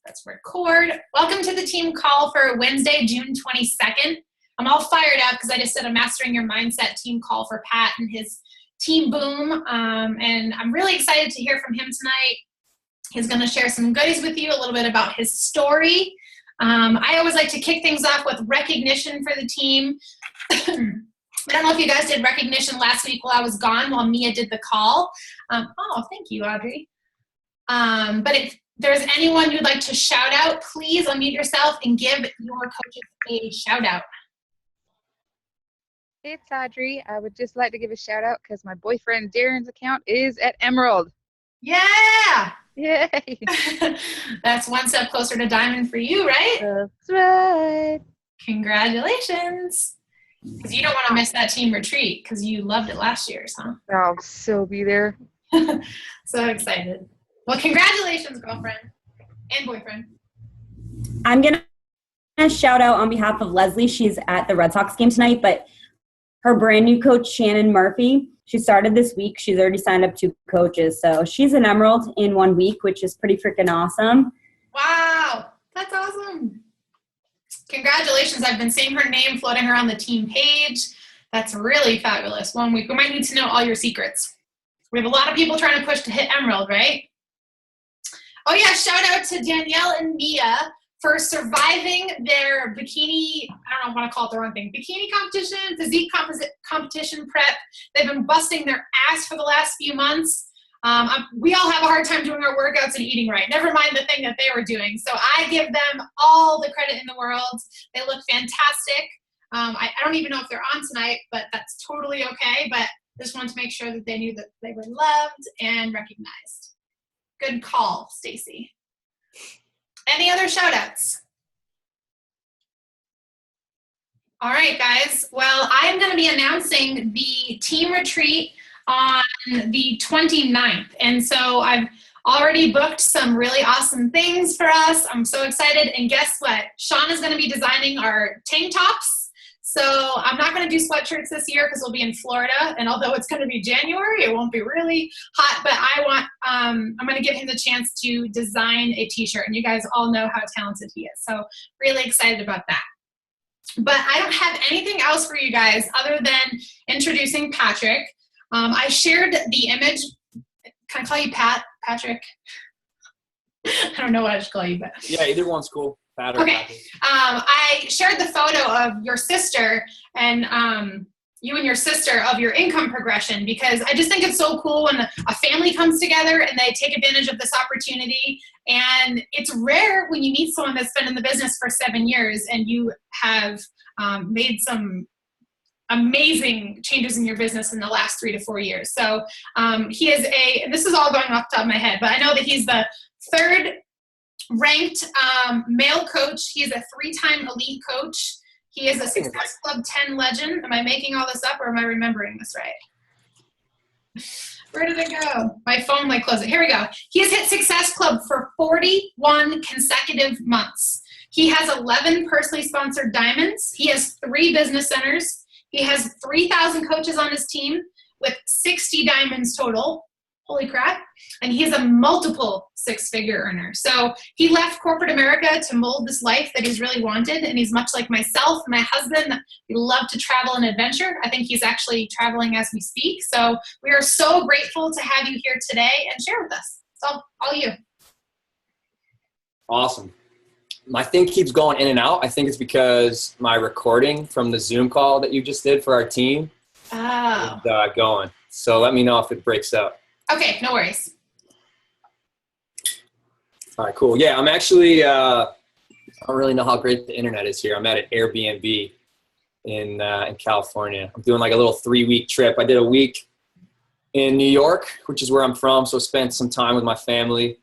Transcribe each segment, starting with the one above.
Let's record. Welcome to the team call for Wednesday, June 22nd. I'm all fired up because I just did a Mastering Your Mindset team call for Pat and his team Boom. And I'm really excited to hear from him tonight. He's going to share some goodies with you, a little bit about his story. I always like to kick things off with recognition for the team. I don't know if you guys did recognition last week while I was gone, while Mia did the call. Thank you, Audrey. But if there's anyone you'd like to shout out, please unmute yourself and give your coaches a shout out. It's Audrey. I would just like to give a shout out because my boyfriend Darren's account is at Emerald. Yeah! Yay! That's one step closer to Diamond for you, right? That's right. Congratulations. Because you don't want to miss that team retreat because you loved it last year, huh? I'll still be there. So excited. Well, congratulations, girlfriend and boyfriend. I'm going to shout out on behalf of Leslie. She's at the Red Sox game tonight, but her brand new coach, Shannon Murphy, she started this week. She's already signed up 2 coaches. So she's an Emerald in 1 week, which is pretty freaking awesome. Wow, that's awesome. Congratulations. I've been seeing her name floating around the team page. That's really fabulous. 1 week. We might need to know all your secrets. We have a lot of people trying to push to hit Emerald, right? Oh, yeah, shout out to Danielle and Mia for surviving their bikini, I don't want to call it the wrong thing, bikini competition, physique competition prep. They've been busting their ass for the last few months. We all have a hard time doing our workouts and eating right. Never mind the thing that they were doing. So I give them all the credit in the world. They look fantastic. I don't even know if they're on tonight, but that's totally okay. But just wanted to make sure that they knew that they were loved and recognized. Good call, Stacy. Any other shout outs? All right, guys. Well, I'm going to be announcing the team retreat on the 29th. And so I've already booked some really awesome things for us. I'm so excited. And guess what? Sean is going to be designing our tank tops. So I'm not going to do sweatshirts this year because we'll be in Florida. And although it's going to be January, it won't be really hot. But I'm going to give him the chance to design a t-shirt. And you guys all know how talented he is. So really excited about that. But I don't have anything else for you guys other than introducing Patrick. I shared the image. Can I call you Patrick? I don't know what I should call you, but yeah, either one's cool. Pat or okay. Patrick. I shared the photo of your sister and you and your sister of your income progression because I just think it's so cool when a family comes together and they take advantage of this opportunity. And it's rare when you meet someone that's been in the business for 7 years and you have made some amazing changes in your business in the last 3 to 4 years. So he is and this is all going off the top of my head, but I know that he's the 3rd ranked male coach. He is a 3-time elite coach. He is a Success Club 10 legend. Am I making all this up or am I remembering this right? Where did it go? My phone closed it. Here we go. He has hit Success Club for 41 consecutive months. He has 11 personally sponsored diamonds. He has 3 business centers. He has 3,000 coaches on his team with 60 diamonds total. Holy crap. And he is a multiple 6-figure earner. So he left corporate America to mold this life that he's really wanted. And he's much like myself, my husband. We love to travel and adventure. I think he's actually traveling as we speak. So we are so grateful to have you here today and share with us. It's all you. Awesome. My thing keeps going in and out. I think it's because my recording from the Zoom call that you just did for our team is going. So let me know if it breaks up. Okay, no worries. All right, cool. Yeah, I'm actually, I don't really know how great the internet is here. I'm at an Airbnb in California. I'm doing like a little 3-week trip. I did a week in New York, which is where I'm from, so spent some time with my family.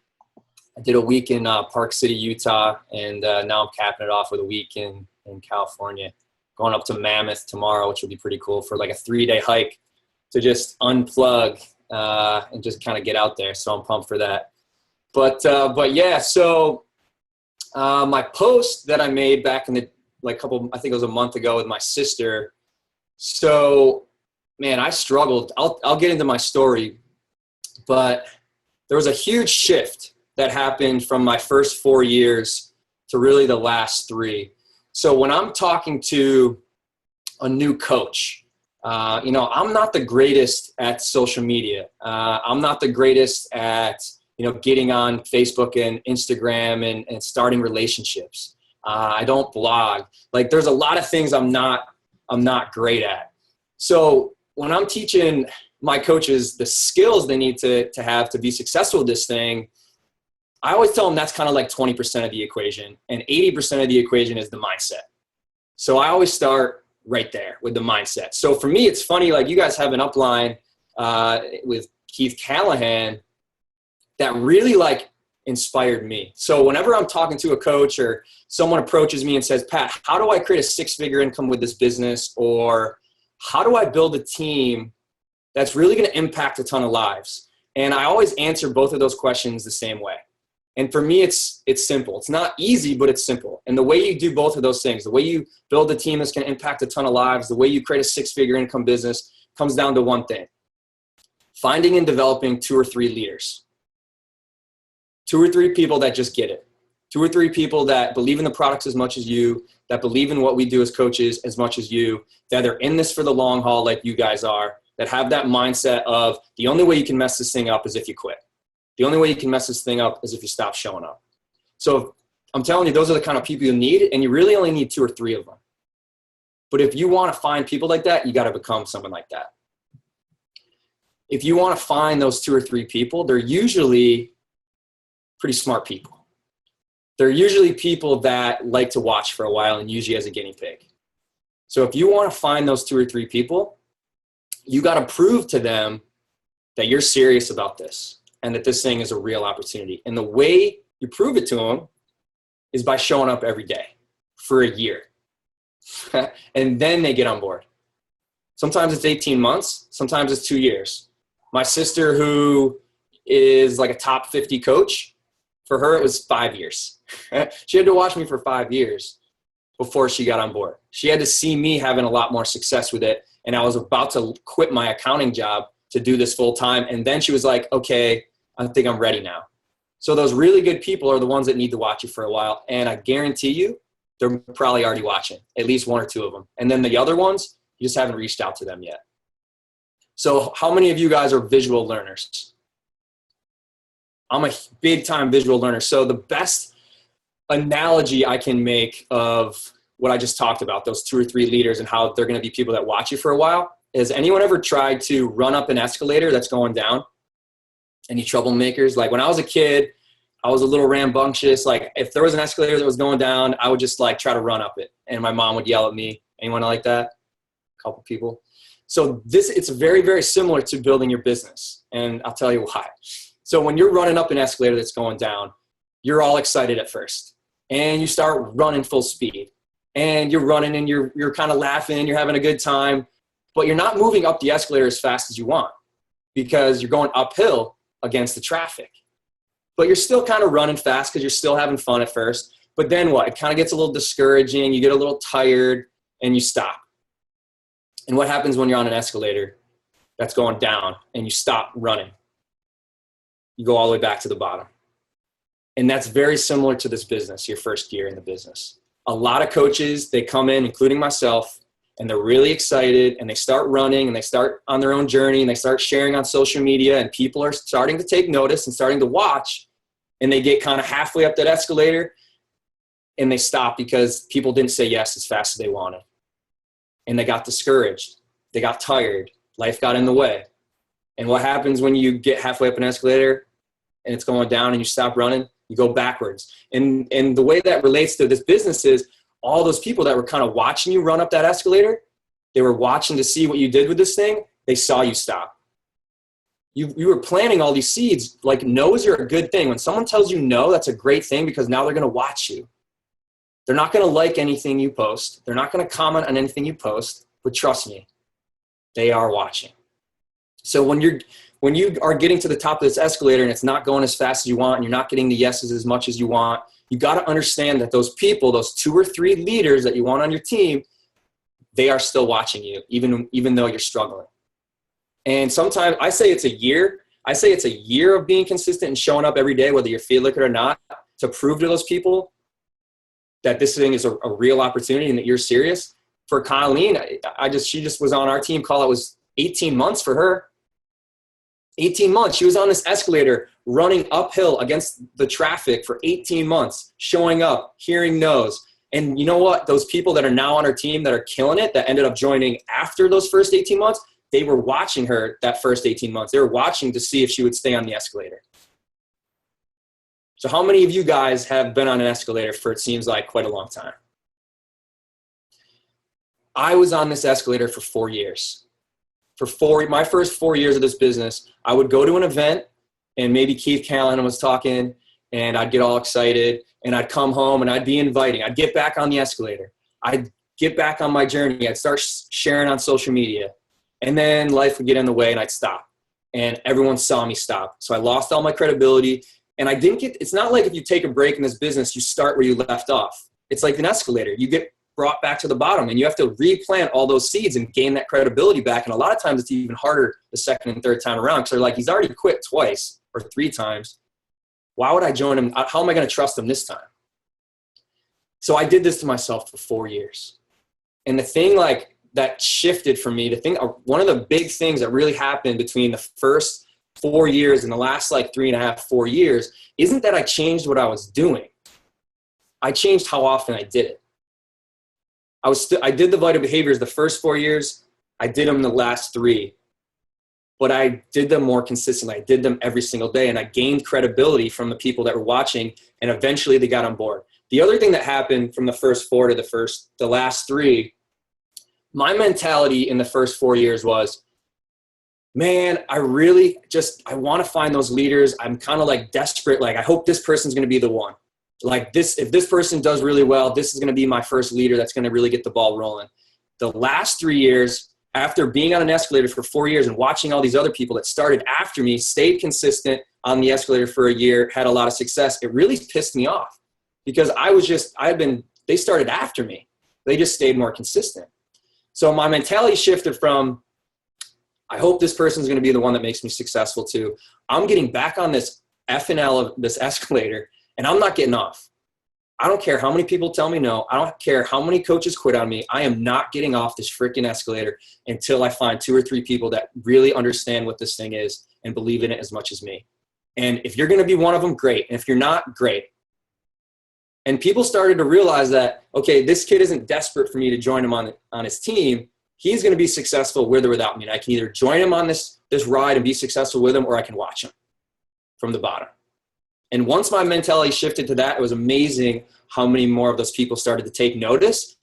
I did a week in Park City, Utah, and now I'm capping it off with a week in California. Going up to Mammoth tomorrow, which will be pretty cool for like a 3-day hike to just unplug and just kind of get out there. So I'm pumped for that. But yeah, so my post that I made back in the I think it was a month ago with my sister. So man, I struggled. I'll get into my story, but there was a huge shift that happened from my first 4 years to really the last 3. So when I'm talking to a new coach, I'm not the greatest at social media. I'm not the greatest at, getting on Facebook and Instagram and starting relationships. I don't blog. Like, there's a lot of things I'm not great at. So when I'm teaching my coaches the skills they need to have to be successful with this thing, I always tell them that's kind of like 20% of the equation, and 80% of the equation is the mindset. So I always start right there with the mindset. So for me, it's funny, like you guys have an upline with Keith Callahan that really like inspired me. So whenever I'm talking to a coach or someone approaches me and says, Pat, how do I create a 6-figure income with this business? Or how do I build a team that's really going to impact a ton of lives? And I always answer both of those questions the same way. And for me, it's simple. It's not easy, but it's simple. And the way you do both of those things, the way you build a team that's going to impact a ton of lives, the way you create a 6-figure income business comes down to one thing: finding and developing 2 or 3 leaders. 2 or 3 people that just get it. 2 or 3 people that believe in the products as much as you, that believe in what we do as coaches as much as you, that are in this for the long haul like you guys are, that have that mindset of the only way you can mess this thing up is if you quit. The only way you can mess this thing up is if you stop showing up. So I'm telling you, those are the kind of people you need, and you really only need 2 or 3 of them. But if you want to find people like that, you got to become someone like that. If you want to find those 2 or 3 people, they're usually pretty smart people. They're usually people that like to watch for a while and use you as a guinea pig. So if you want to find those 2 or 3 people, you got to prove to them that you're serious about this and that this thing is a real opportunity. And the way you prove it to them is by showing up every day for a year. And then they get on board. Sometimes it's 18 months. Sometimes it's 2 years. My sister, who is like a top 50 coach, for her, it was 5 years. She had to watch me for 5 years before she got on board. She had to see me having a lot more success with it. And I was about to quit my accounting job to do this full time. And then she was like, okay, I think I'm ready now. So those really good people are the ones that need to watch you for a while. And I guarantee you, they're probably already watching, at least 1 or 2 of them. And then the other ones, you just haven't reached out to them yet. So how many of you guys are visual learners? I'm a big time visual learner. So the best analogy I can make of what I just talked about, those 2 or 3 leaders and how they're going to be people that watch you for a while, is anyone ever tried to run up an escalator that's going down? Any troublemakers? Like when I was a kid, I was a little rambunctious. Like if there was an escalator that was going down, I would just like try to run up it. And my mom would yell at me. Anyone like that? A couple people. So it's very, very similar to building your business. And I'll tell you why. So when you're running up an escalator that's going down, you're all excited at first. And you start running full speed. And you're running and you're kind of laughing. You're having a good time. But you're not moving up the escalator as fast as you want because you're going uphill against the traffic. But you're still kind of running fast because you're still having fun at first. But then what? It kind of gets a little discouraging. You get a little tired and you stop. And what happens when you're on an escalator that's going down and you stop running? You go all the way back to the bottom. And that's very similar to this business, your first year in the business. A lot of coaches, they come in, including myself, and they're really excited and they start running and they start on their own journey and they start sharing on social media and people are starting to take notice and starting to watch, and they get kind of halfway up that escalator and they stop because people didn't say yes as fast as they wanted. And they got discouraged. They got tired. Life got in the way. And what happens when you get halfway up an escalator and it's going down and you stop running? You go backwards. And the way that relates to this business is all those people that were kind of watching you run up that escalator, they were watching to see what you did with this thing. They saw you stop. You were planting all these seeds. Like, no's are a good thing. When someone tells you no, that's a great thing because now they're going to watch you. They're not going to like anything you post. They're not going to comment on anything you post. But trust me, they are watching. So when you are getting to the top of this escalator and it's not going as fast as you want and you're not getting the yeses as much as you want, you got to understand that those people, those 2 or 3 leaders that you want on your team, they are still watching you, even though you're struggling. And sometimes I say it's a year, I say it's a year of being consistent and showing up every day, whether you feel like it or not, to prove to those people that this thing is a real opportunity and that you're serious. For Colleen, she just was on our team call. It was 18 months for her. 18 months. She was on this escalator running uphill against the traffic for 18 months, showing up, hearing no's. And you know what? Those people that are now on our team that are killing it, that ended up joining after those first 18 months, they were watching her that first 18 months. They were watching to see if she would stay on the escalator. So how many of you guys have been on an escalator for, it seems like, quite a long time? I was on this escalator for 4 years. My first 4 years of this business, I would go to an event and maybe Keith Callahan was talking and I'd get all excited and I'd come home and I'd be inviting. I'd get back on the escalator. I'd get back on my journey. I'd start sharing on social media. And then life would get in the way and I'd stop. And everyone saw me stop. So I lost all my credibility. And it's not like if you take a break in this business, you start where you left off. It's like an escalator. You get brought back to the bottom and you have to replant all those seeds and gain that credibility back. And a lot of times it's even harder the second and third time around because they're like, he's already quit twice or 3 times. Why would I join him? How am I going to trust him this time? So I did this to myself for 4 years. And the thing that shifted for me, one of the big things that really happened between the first 4 years and the last 3.5, 4 years isn't that I changed what I was doing. I changed how often I did it. I did the vital behaviors the first 4 years. I did them the last 3. But I did them more consistently. I did them every single day. And I gained credibility from the people that were watching. And eventually they got on board. The other thing that happened from the first 4 to the last 3, my mentality in the first 4 years was, man, I want to find those leaders. I'm kind of desperate. I hope this person's going to be the one. If this person does really well, this is going to be my first leader that's going to really get the ball rolling. The last 3 years, after being on an escalator for 4 years and watching all these other people that started after me, stayed consistent on the escalator for a year, had a lot of success, it really pissed me off because they started after me. They just stayed more consistent. So my mentality shifted from, I hope this person's going to be the one that makes me successful to, I'm getting back on this F&L of this escalator and I'm not getting off. I don't care how many people tell me no. I don't care how many coaches quit on me. I am not getting off this freaking escalator until I find 2 or 3 people that really understand what this thing is and believe in it as much as me. And if you're going to be one of them, great. And if you're not, great. And people started to realize that, okay, this kid isn't desperate for me to join him on his team. He's going to be successful with or without me. And I can either join him on this ride and be successful with him, or I can watch him from the bottom. And once my mentality shifted to that, it was amazing how many more of those people started to take notice.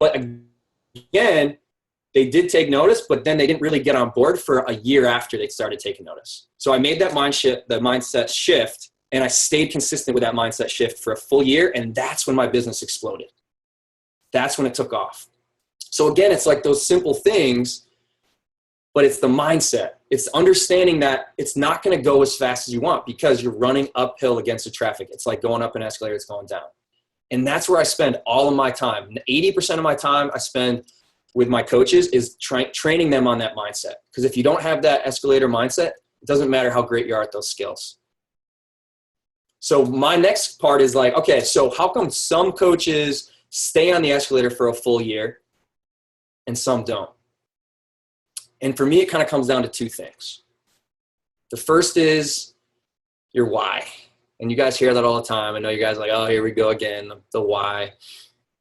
But again, they did take notice, but then they didn't really get on board for a year after they started taking notice. So I made that mindset shift, and I stayed consistent with that mindset shift for a full year, and that's when my business exploded. That's when it took off. So again, it's like those simple things, but it's the mindset. It's understanding that it's not going to go as fast as you want because you're running uphill against the traffic. It's like going up an escalator, it's going down. And that's where I spend all of my time. 80% of my time I spend with my coaches is training them on that mindset. Because if you don't have that escalator mindset, it doesn't matter how great you are at those skills. So my next part is okay, so how come some coaches stay on the escalator for a full year and some don't? And for me, it kind of comes down to 2 things. The first is your why. And you guys hear that all the time. I know you guys are like, oh, here we go again, the why.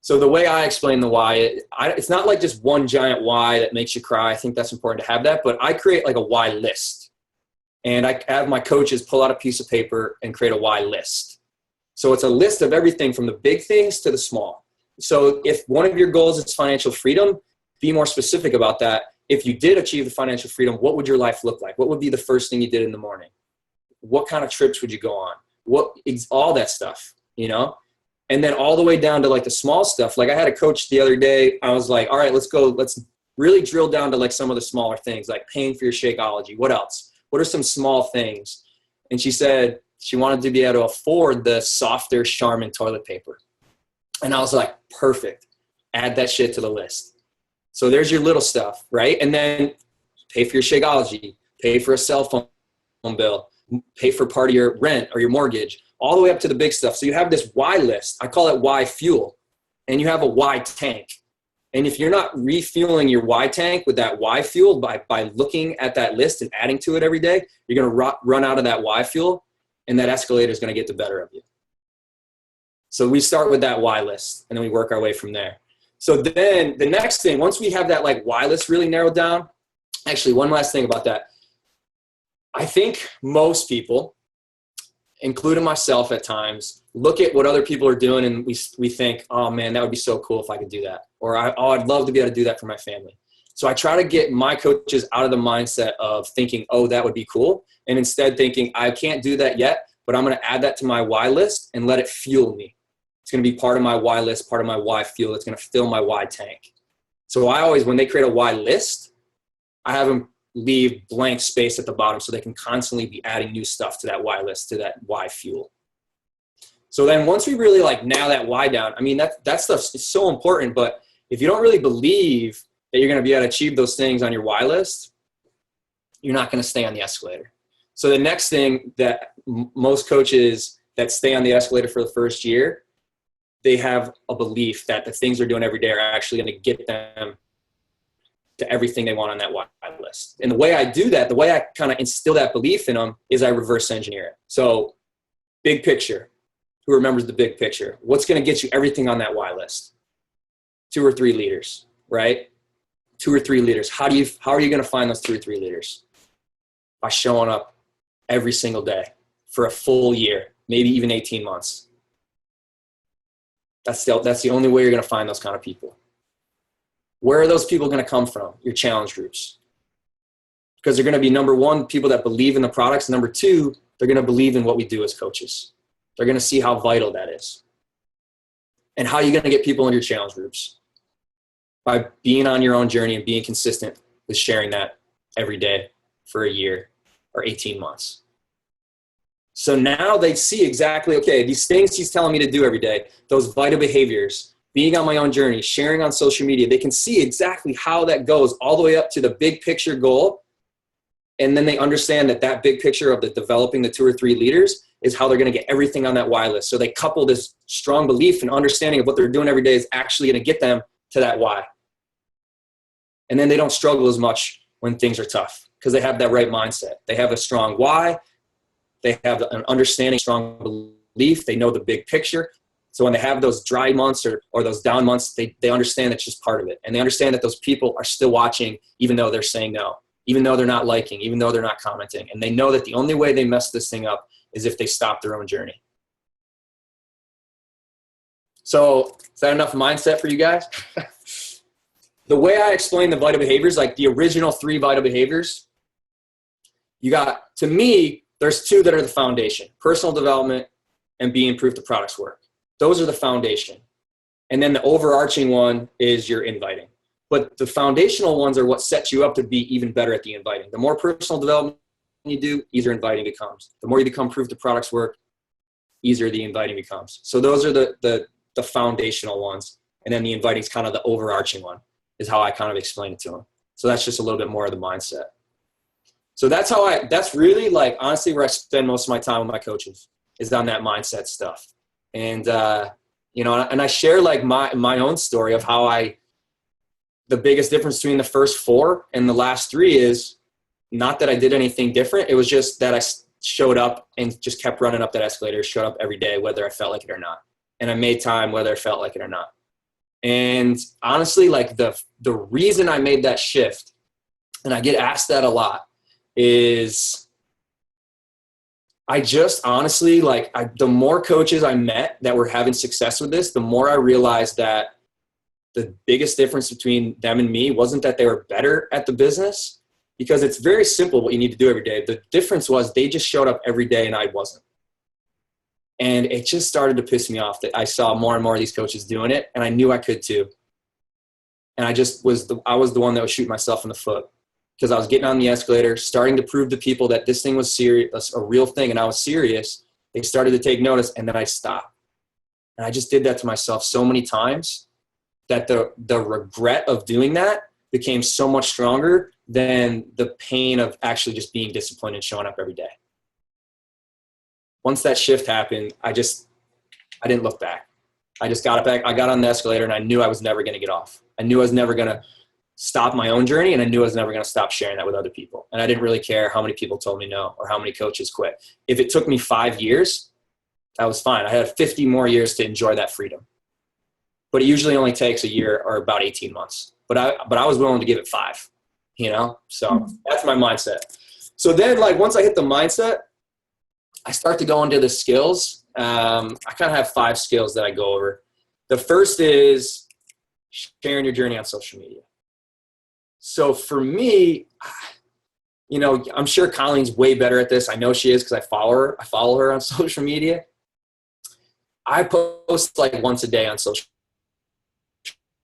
So the way I explain the why, it's not like just one giant why that makes you cry. I think that's important to have that. But I create a why list. And I have my coaches pull out a piece of paper and create a why list. So it's a list of everything from the big things to the small. So if one of your goals is financial freedom, be more specific about that. If you did achieve the financial freedom, what would your life look like? What would be the first thing you did in the morning? What kind of trips would you go on? All that stuff, And then all the way down to the small stuff. I had a coach the other day. I was like, all right, let's really drill down to some of the smaller things, like paying for your Shakeology. What else? What are some small things? And she said she wanted to be able to afford the softer Charmin toilet paper. And I was like, perfect. Add that shit to the list. So there's your little stuff, right? And then pay for your Shakeology, pay for a cell phone bill, pay for part of your rent or your mortgage, all the way up to the big stuff. So you have this why list. I call it why fuel. And you have a why tank. And if you're not refueling your why tank with that why fuel by looking at that list and adding to it every day, you're going to run out of that why fuel, and that escalator is going to get the better of you. So we start with that why list, and then we work our way from there. So then the next thing, once we have that like why list really narrowed down, actually one last thing about that. I think most people, including myself at times, look at what other people are doing and we think, oh man, that would be so cool if I could do that. Or I'd love to be able to do that for my family. So I try to get my coaches out of the mindset of thinking, oh, that would be cool. And instead thinking, I can't do that yet, but I'm going to add that to my why list and let it fuel me. It's going to be part of my why list, part of my why fuel. It's going to fill my why tank. So I always, when they create a why list, I have them leave blank space at the bottom so they can constantly be adding new stuff to that why list, to that why fuel. So then once we really like nail that why down, I mean, that stuff is so important, but if you don't really believe that you're going to be able to achieve those things on your why list, you're not going to stay on the escalator. So the next thing that most coaches that stay on the escalator for the first year, they have a belief that the things they're doing every day are actually going to get them to everything they want on that why list. And the way I do that, the way I kind of instill that belief in them is I reverse engineer it. So big picture, who remembers the big picture? What's going to get you everything on that why list? 2 or 3 leaders, right? 2 or 3 leaders. How are you going to find those 2 or 3 leaders? By showing up every single day for a full year, maybe even 18 months. That's the only way you're going to find those kind of people. Where are those people going to come from? Your challenge groups. Because they're going to be, number one, people that believe in the products. Number 2, they're going to believe in what we do as coaches. They're going to see how vital that is. And how are you going to get people in your challenge groups? By being on your own journey and being consistent with sharing that every day for a year or 18 months. So now they see exactly, okay, these things he's telling me to do every day, those vital behaviors, being on my own journey, sharing on social media, they can see exactly how that goes all the way up to the big picture goal. And then they understand that big picture of the developing the 2 or 3 leaders is how they're going to get everything on that why list. So they couple this strong belief and understanding of what they're doing every day is actually going to get them to that why. And then they don't struggle as much when things are tough because they have that right mindset. They have a strong why. They have an understanding, strong belief. They know the big picture. So when they have those dry months or those down months, they understand it's just part of it. And they understand that those people are still watching even though they're saying no, even though they're not liking, even though they're not commenting. And they know that the only way they mess this thing up is if they stop their own journey. So is that enough mindset for you guys? The way I explain the vital behaviors, like the original 3 vital behaviors, you got, to me, there's 2 that are the foundation: personal development and being proof the products work. Those are the foundation. And then the overarching one is your inviting. But the foundational ones are what sets you up to be even better at the inviting. The more personal development you do, easier inviting becomes. The more you become proof the products work, easier the inviting becomes. So those are the foundational ones. And then the inviting is kind of the overarching one, is how I kind of explain it to them. So that's just a little bit more of the mindset. So that's really like, honestly, where I spend most of my time with my coaches is on that mindset stuff. And, and I share like my own story of how the biggest difference between the first 4 and the last 3 is not that I did anything different. It was just that I showed up and just kept running up that escalator, showed up every day, whether I felt like it or not. And I made time whether I felt like it or not. And honestly, like the reason I made that shift, and I get asked that a lot, is I just honestly, the more coaches I met that were having success with this, the more I realized that the biggest difference between them and me wasn't that they were better at the business, because it's very simple what you need to do every day. The difference was they just showed up every day and I wasn't. And it just started to piss me off that I saw more and more of these coaches doing it, and I knew I could too. And I was the one that was shooting myself in the foot, because I was getting on the escalator, starting to prove to people that this thing was serious, a real thing, and I was serious. They started to take notice, and then I stopped. And I just did that to myself so many times that the regret of doing that became so much stronger than the pain of actually just being disciplined and showing up every day. once that shift happened, I didn't look back. I just got it back. I got on the escalator and I knew I was never going to get off. I knew I was never going to stop my own journey, and I knew I was never going to stop sharing that with other people. And I didn't really care how many people told me no or how many coaches quit. If it took me 5 years, that was fine. I had 50 more years to enjoy that freedom. But it usually only takes a year or about 18 months. But I was willing to give it 5, So that's my mindset. So then, like, once I hit the mindset, I start to go into the skills. I kind of have 5 skills that I go over. The first is sharing your journey on social media. So for me, I'm sure Colleen's way better at this. I know she is because I follow her on social media. I post like once a day on social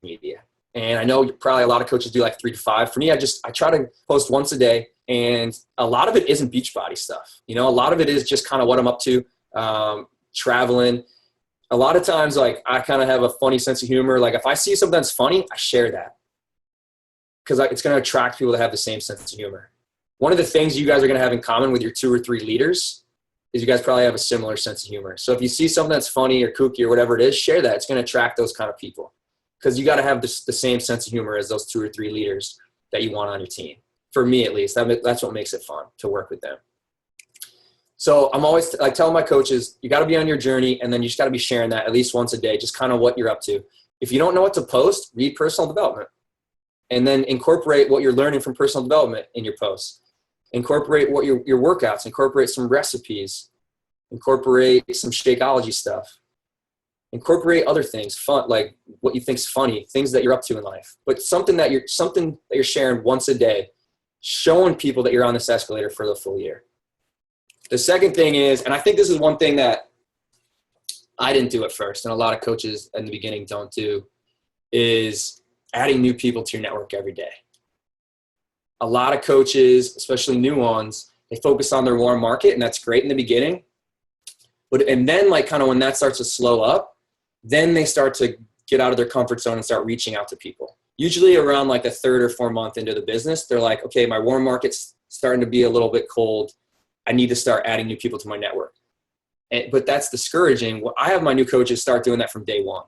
media. And I know probably a lot of coaches do like 3 to 5. For me, I try to post once a day. And a lot of it isn't Beachbody stuff. A lot of it is just kind of what I'm up to, traveling. A lot of times, like, I kind of have a funny sense of humor. Like, if I see something that's funny, I share that because it's going to attract people that have the same sense of humor. One of the things you guys are going to have in common with your 2 or 3 leaders is you guys probably have a similar sense of humor. So if you see something that's funny or kooky or whatever it is, share that. It's going to attract those kind of people because you got to have the same sense of humor as those 2 or 3 leaders that you want on your team. For me, at least, that's what makes it fun to work with them. So I'm always like telling my coaches, you got to be on your journey, and then you just got to be sharing that at least once a day, just kind of what you're up to. If you don't know what to post, read personal development, and then incorporate what you're learning from personal development in your posts. Incorporate what your workouts, incorporate some recipes, incorporate some Shakeology stuff, incorporate other things, fun, like what you think's funny, things that you're up to in life, but something that you're sharing once a day, showing people that you're on this escalator for the full year. The second thing is, and I think this is one thing that I didn't do at first, and a lot of coaches in the beginning don't do, is adding new people to your network every day. A lot of coaches, especially new ones, they focus on their warm market, and that's great in the beginning. And then, like, kind of when that starts to slow up, then they start to get out of their comfort zone and start reaching out to people. Usually around like the 3rd or 4th month into the business, they're like, okay, my warm market's starting to be a little bit cold. I need to start adding new people to my network. But that's discouraging. Well, I have my new coaches start doing that from day 1.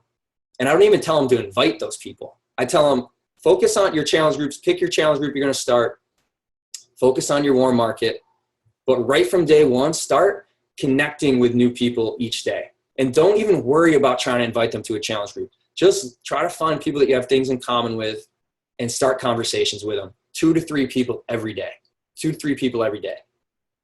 And I don't even tell them to invite those people. I tell them, focus on your challenge groups, pick your challenge group you're going to start, focus on your warm market. But right from day 1, start connecting with new people each day. And don't even worry about trying to invite them to a challenge group. Just try to find people that you have things in common with and start conversations with them. 2 to 3 people every day. 2 to 3 people every day.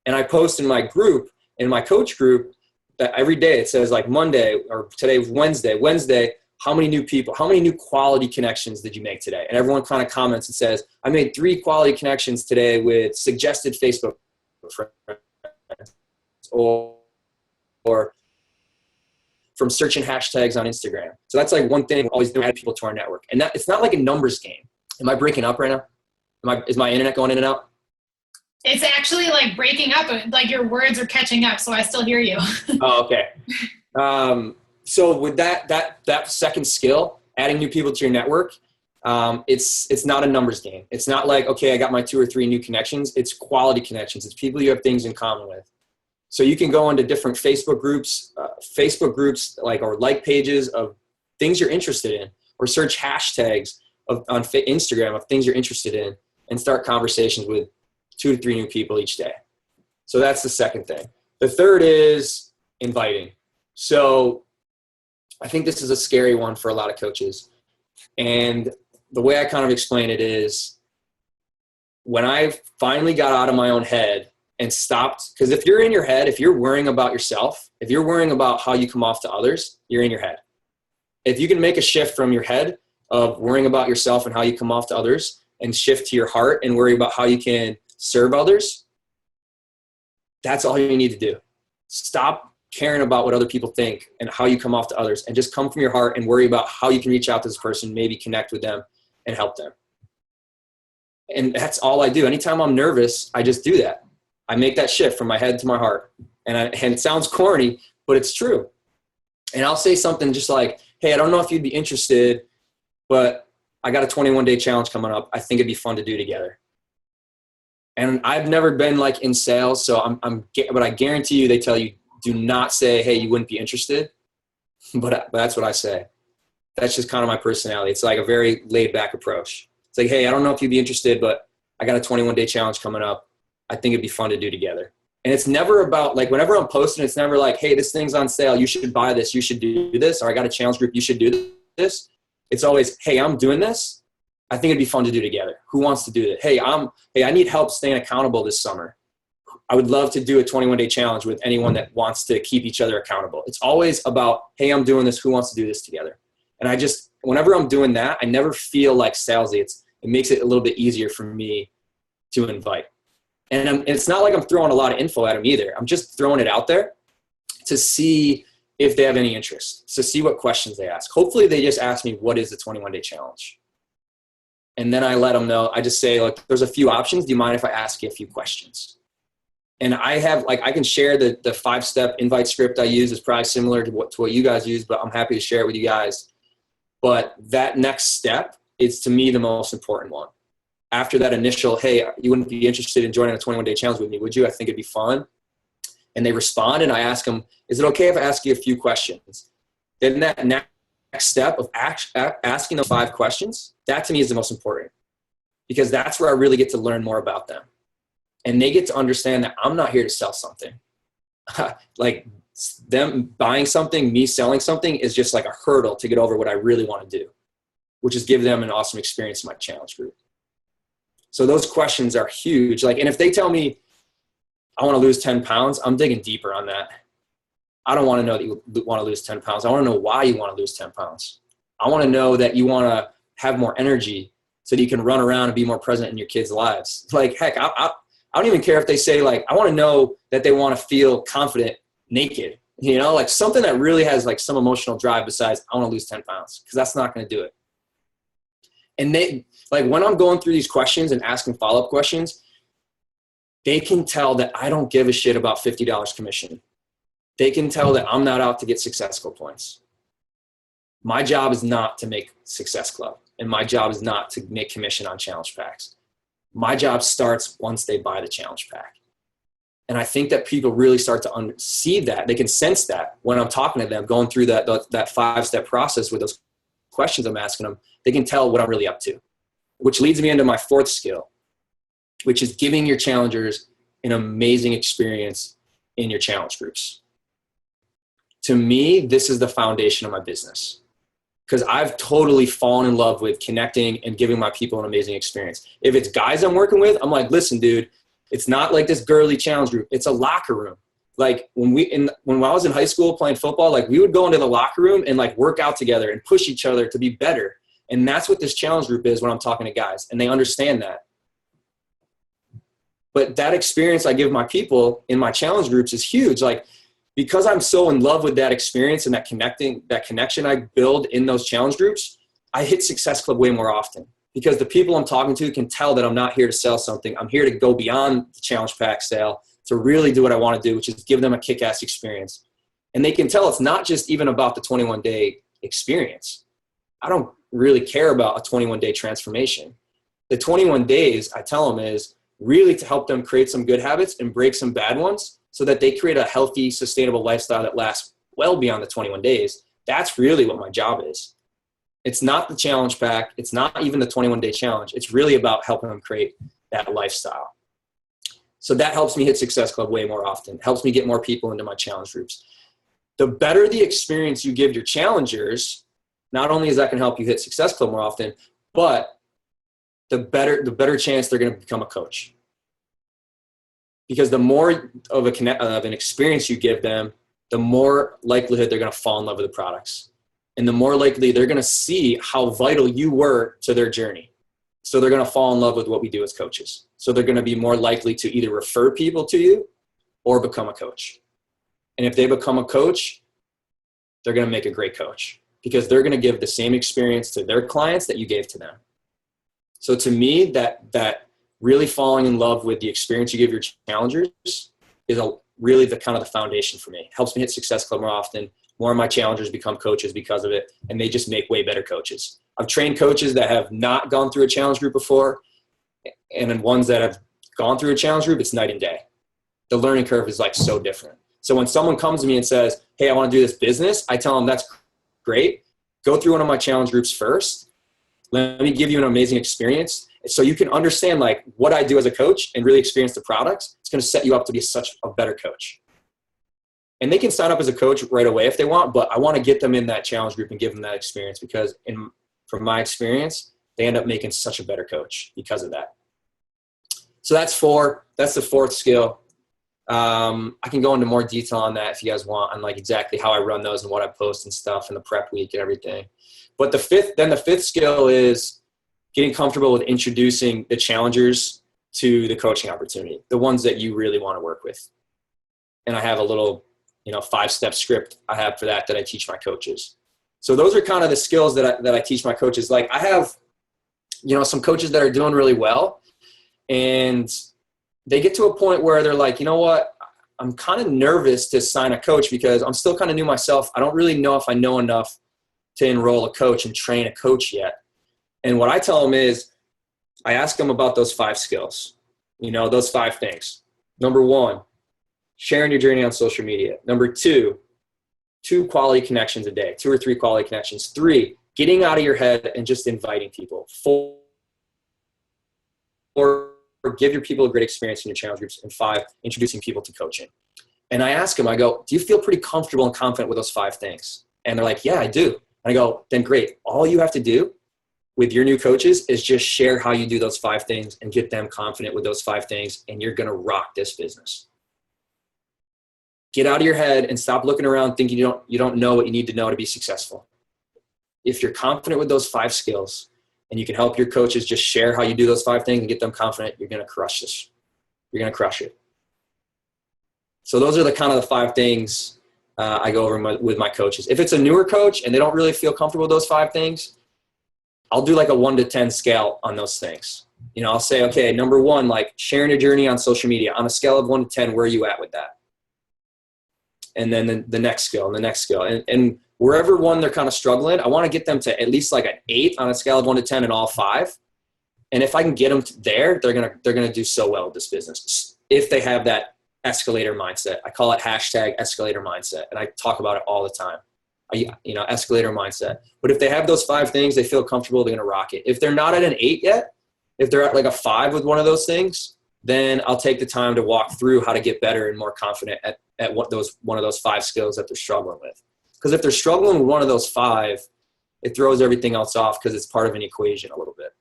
And I post in my group, in my coach group, that every day it says like Monday or today was Wednesday, how many new people, how many new quality connections did you make today? And everyone kind of comments and says, I made 3 quality connections today with suggested Facebook friends or from searching hashtags on Instagram. So that's like one thing, we're always doing, add people to our network. And that it's not like a numbers game. Am I breaking up right now? Is my internet going in and out? It's actually like breaking up, like your words are catching up, so I still hear you. Oh, okay. So with that second skill, adding new people to your network, it's not a numbers game. It's not like, okay, I got my 2 or 3 new connections. It's quality connections. It's people you have things in common with. So you can go into different Facebook groups or like pages of things you're interested in, or search hashtags on Instagram of things you're interested in, and start conversations with 2 to 3 new people each day. So that's the second thing. The third is inviting. So I think this is a scary one for a lot of coaches. And the way I kind of explain it is, when I finally got out of my own head and stopped, because if you're in your head, if you're worrying about yourself, if you're worrying about how you come off to others, you're in your head. If you can make a shift from your head of worrying about yourself and how you come off to others, and shift to your heart and worry about how you can serve others, that's all you need to do. Stop caring about what other people think and how you come off to others, and just come from your heart and worry about how you can reach out to this person, maybe connect with them and help them. And that's all I do. Anytime I'm nervous, I just do that. I make that shift from my head to my heart. And it sounds corny, but it's true. And I'll say something just like, hey, I don't know if you'd be interested, but I got a 21-day challenge coming up. I think it'd be fun to do together. And I've never been like in sales, so but I guarantee you they tell you do not say, hey, you wouldn't be interested. But that's what I say. That's just kind of my personality. It's like a very laid back approach. It's like, hey, I don't know if you'd be interested, but I got a 21-day challenge coming up. I think it'd be fun to do together. And it's never about, like, whenever I'm posting, it's never like, hey, this thing's on sale. You should buy this. You should do this. Or I got a challenge group. You should do this. It's always, hey, I'm doing this. I think it'd be fun to do together. Who wants to do it? Hey, I need help staying accountable this summer. I would love to do a 21-day challenge with anyone that wants to keep each other accountable. It's always about, hey, I'm doing this. Who wants to do this together? And whenever I'm doing that, I never feel like salesy. It makes it a little bit easier for me to invite. And it's not like I'm throwing a lot of info at them either. I'm just throwing it out there to see if they have any interest, to see what questions they ask. Hopefully they just ask me, what is the 21-day challenge? And then I let them know. I just say, like, there's a few options. Do you mind if I ask you a few questions? And I can share the 5-step invite script I use is probably similar to what you guys use, but I'm happy to share it with you guys. But that next step is, to me, the most important one. After that initial, hey, you wouldn't be interested in joining a 21-day challenge with me, would you? I think it'd be fun. And they respond, and I ask them, is it okay if I ask you a few questions? Then that next step of asking those 5 questions, that to me is the most important, because that's where I really get to learn more about them. And they get to understand that I'm not here to sell something. Like, them buying something, me selling something is just like a hurdle to get over what I really want to do, which is give them an awesome experience in my challenge group. So those questions are huge. Like, and if they tell me I want to lose 10 pounds, I'm digging deeper on that. I don't want to know that you want to lose 10 pounds. I want to know why you want to lose 10 pounds. I want to know that you want to have more energy so that you can run around and be more present in your kids' lives. Like, heck, I don't even care if they say, like, I want to know that they want to feel confident naked, like something that really has like some emotional drive besides I want to lose 10 pounds, because that's not going to do it. And they, like, when I'm going through these questions and asking follow-up questions, they can tell that I don't give a shit about $50 commission. They can tell that I'm not out to get Success Club points. My job is not to make Success Club, and my job is not to make commission on challenge packs. My job starts once they buy the challenge pack. And I think that people really start to see that. They can sense that when I'm talking to them, going through that 5-step process with those questions I'm asking them. They can tell what I'm really up to, which leads me into my 4th skill, which is giving your challengers an amazing experience in your challenge groups. To me, this is the foundation of my business, because I've totally fallen in love with connecting and giving my people an amazing experience. If it's guys I'm working with, I'm like, listen, dude, it's not like this girly challenge group. It's a locker room. Like, when I was in high school playing football, like, we would go into the locker room and like work out together and push each other to be better. And that's what this challenge group is when I'm talking to guys, and they understand that. But that experience I give my people in my challenge groups is huge. Like, because I'm so in love with that experience and that connection I build in those challenge groups, I hit Success Club way more often, because the people I'm talking to can tell that I'm not here to sell something. I'm here to go beyond the challenge pack sale to really do what I want to do, which is give them a kick-ass experience. And they can tell it's not just even about the 21-day experience. I don't really care about a 21-day transformation. The 21 days, I tell them, is really to help them create some good habits and break some bad ones, so that they create a healthy, sustainable lifestyle that lasts well beyond the 21 days. That's really what my job is. It's not the challenge pack. It's not even the 21-day challenge. It's really about helping them create that lifestyle. So that helps me hit Success Club way more often. It helps me get more people into my challenge groups. The better the experience you give your challengers, not only is that going to help you hit Success Club more often, but the better chance they're going to become a coach. Because the more of an experience you give them, the more likelihood they're going to fall in love with the products. And the more likely they're going to see how vital you were to their journey. So they're going to fall in love with what we do as coaches. So they're going to be more likely to either refer people to you or become a coach. And if they become a coach, they're going to make a great coach, because they're going to give the same experience to their clients that you gave to them. So to me, that really falling in love with the experience you give your challengers is really the kind of the foundation for me. It helps me hit Success Club more often. More of my challengers become coaches because of it, and they just make way better coaches. I've trained coaches that have not gone through a challenge group before, and then ones that have gone through a challenge group, it's night and day. The learning curve is like so different. So when someone comes to me and says, hey, I want to do this business, I tell them that's great. Go through one of my challenge groups first. Let me give you an amazing experience so you can understand like what I do as a coach and really experience the products. It's going to set you up to be such a better coach. And they can sign up as a coach right away if they want, but I want to get them in that challenge group and give them that experience because from my experience, they end up making such a better coach because of that. So that's 4. That's the 4th skill. I can go into more detail on that if you guys want, on like exactly how I run those and what I post and stuff and the prep week and everything. But the 5th skill is getting comfortable with introducing the challengers to the coaching opportunity, the ones that you really want to work with. And I have a little, 5-step script I have for that I teach my coaches. So those are kind of the skills that I teach my coaches. Like I have, some coaches that are doing really well, and they get to a point where they're like, you know what, I'm kind of nervous to sign a coach because I'm still kind of new myself. I don't really know if I know enough to enroll a coach and train a coach yet. And what I tell them is I ask them about those 5 skills, those 5 things. Number 1, sharing your journey on social media. Number 2, 2 quality connections a day, 2 or 3 quality connections. 3, getting out of your head and just inviting people. 4, give your people a great experience in your challenge groups. And 5, introducing people to coaching. And I ask them, I go, do you feel pretty comfortable and confident with those 5 things? And they're like, yeah, I do. And I go, then great. All you have to do with your new coaches is just share how you do those 5 things and get them confident with those 5 things. And you're going to rock this business. Get out of your head and stop looking around thinking you don't know what you need to know to be successful. If you're confident with those 5 skills, and you can help your coaches just share how you do those 5 things and get them confident, you're going to crush this. You're going to crush it. So those are the kind of the 5 things I go over with my coaches. If it's a newer coach and they don't really feel comfortable with those 5 things, I'll do like a 1 to 10 scale on those things. I'll say, okay, number 1, like sharing your journey on social media. On a scale of 1 to 10, where are you at with that? And then the next skill and the next skill. And wherever one they're kind of struggling, I want to get them to at least like an 8 on a scale of 1 to 10 in all 5. And if I can get them there, they're gonna do so well with this business if they have that escalator mindset. I call it #escalator mindset, and I talk about it all the time. Escalator mindset. But if they have those 5 things, they feel comfortable, they're gonna rock it. If they're not at an 8 yet, if they're at like a 5 with one of those things, then I'll take the time to walk through how to get better and more confident at one of those 5 skills that they're struggling with. Because if they're struggling with one of those 5, it throws everything else off because it's part of an equation a little bit.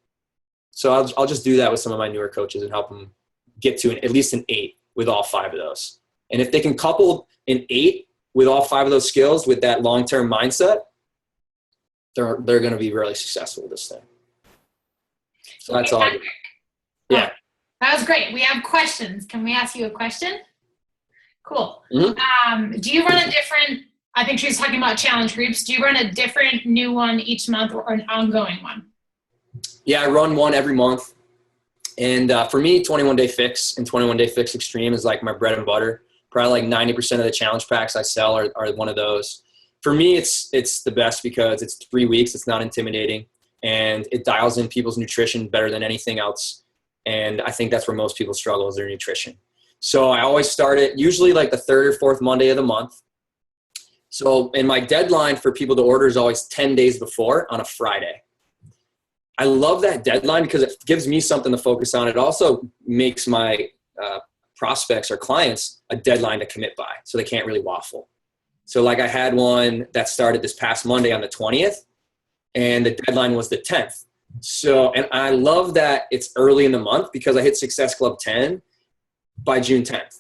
So I'll just do that with some of my newer coaches and help them get to at least an 8 with all 5 of those. And if they can couple an 8 with all 5 of those skills with that long-term mindset, they're going to be really successful with this thing. So that's all I do. Yeah. That was great. We have questions. Can we ask you a question? Cool. Mm-hmm. Do you run a different, I think she was talking about challenge groups. Do you run a different new one each month or an ongoing one? Yeah, I run one every month. And for me, 21 Day Fix and 21 Day Fix Extreme is like my bread and butter. Probably like 90% of the challenge packs I sell are one of those. For me, it's the best because it's 3 weeks. It's not intimidating. And it dials in people's nutrition better than anything else. And I think that's where most people struggle is their nutrition. So I always start it usually like the 3rd or 4th Monday of the month. So, and my deadline for people to order is always 10 days before on a Friday. I love that deadline because it gives me something to focus on. It also makes my prospects or clients a deadline to commit by, so they can't really waffle. So like I had one that started this past Monday on the 20th, and the deadline was the 10th. So, and I love that it's early in the month because I hit Success Club 10 by June 10th.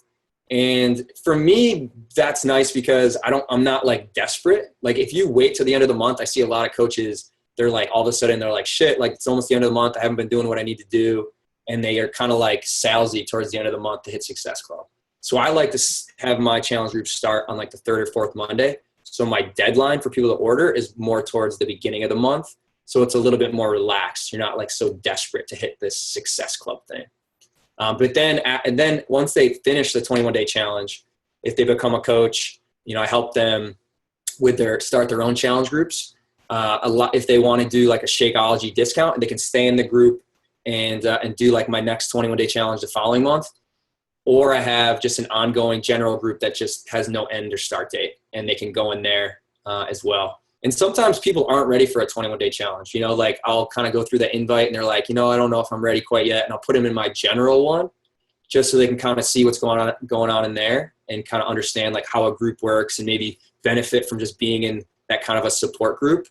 And for me, that's nice because I'm not like desperate. Like if you wait till the end of the month, I see a lot of coaches, they're like, all of a sudden they're like, shit, like it's almost the end of the month. I haven't been doing what I need to do. And they are kind of like salesy towards the end of the month to hit Success Club. So I like to have my challenge group start on like the 3rd or 4th Monday. So my deadline for people to order is more towards the beginning of the month. So it's a little bit more relaxed. You're not like so desperate to hit this Success Club thing. But then once they finish the 21-day challenge, if they become a coach, I help them with start their own challenge groups. If they want to do like a Shakeology discount, they can stay in the group and do like my next 21-day challenge the following month. or I have just an ongoing general group that just has no end or start date, and they can go in there as well. And sometimes people aren't ready for a 21-day challenge. You know, like I'll kind of go through the invite and they're like, you know, I don't know if I'm ready quite yet. And I'll put them in my general one just so they can kind of see what's going on in there and kind of understand like how a group works and maybe benefit from just being in that kind of a support group.